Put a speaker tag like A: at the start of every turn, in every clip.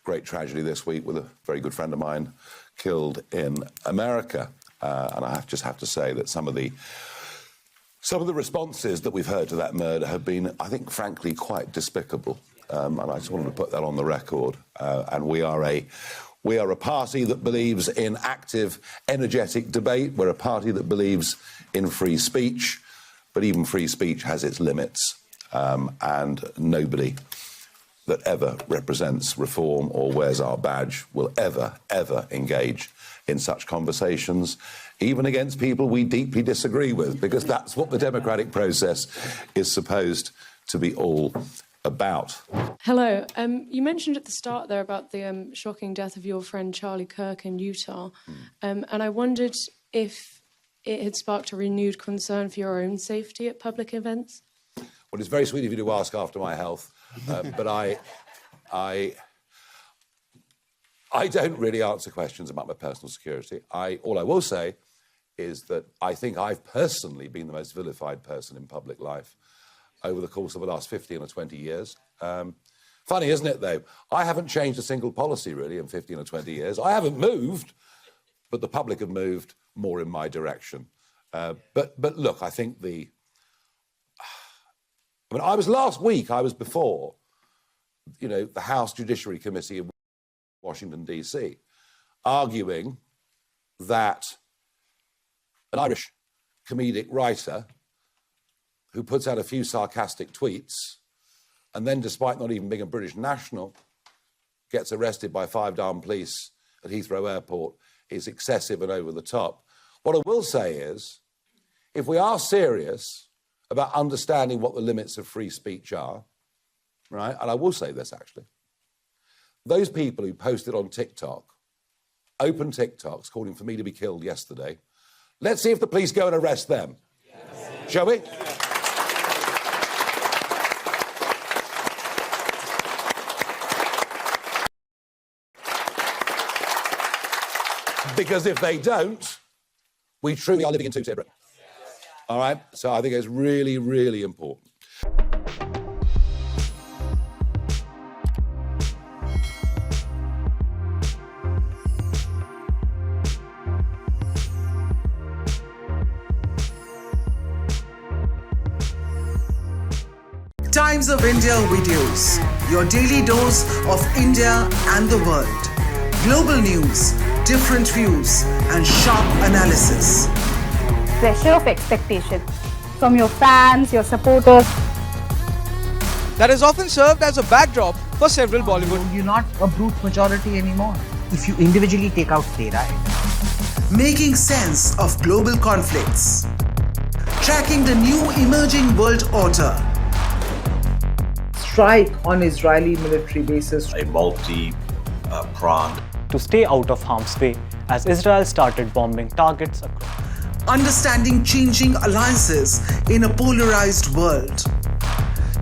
A: great tragedy this week with a very good friend of mine killed in America. And I just have to say that some of the responses that we've heard to that murder have been, I think, frankly, quite despicable. And I just wanted to put that on the record. And we are a party that believes in active, energetic debate. We're a party that believes in free speech, but even free speech has its limits. And nobody that ever represents reform or wears our badge will ever engage in such conversations, even against people we deeply disagree with, because that's what the democratic process is supposed to be all about.
B: Hello. You mentioned at the start there about the shocking death of your friend Charlie Kirk in Utah, and I wondered if it had sparked a renewed concern for your own safety at public events.
A: Well, it's very sweet of you to ask after my health, but I don't really answer questions about my personal security. All I will say is that I think I've personally been the most vilified person in public life over the course of the last 15 or 20 years. Funny, isn't it, though? I haven't changed a single policy, really, in 15 or 20 years. I haven't moved, but the public have moved more in my direction. But look, I think last week, I was before, the House Judiciary Committee in Washington, D.C., arguing that an Irish comedic writer who puts out a few sarcastic tweets and then, despite not even being a British national, gets arrested by 5 armed police at Heathrow Airport is excessive and over the top. What I will say is, if we are serious about understanding what the limits of free speech are, right, and I will say this actually, those people who posted on TikTok, open TikToks calling for me to be killed yesterday, let's see if the police go and arrest them. Yes. Shall we? Because if they don't, we truly are living in two-tier Britain. All right? So I think it's really, really important.
C: Times of India videos, your daily dose of India and the world. Global news, different views, and sharp analysis.
D: Pressure of expectation from your fans, your supporters.
E: That is often served as a backdrop for several Bollywood.
F: You're not a brute majority anymore if you individually take out playwright.
C: Making sense of global conflicts. Tracking the new emerging world order.
F: Strike on Israeli military bases.
G: A multi-pronged.
H: To stay out of harm's way as Israel started bombing targets across.
C: Understanding changing alliances in a polarized world.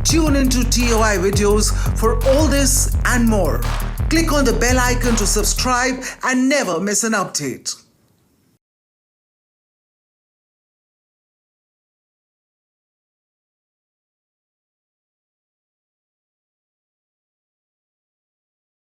C: Tune into TOI videos for all this and more. Click on the bell icon to subscribe and never miss an update.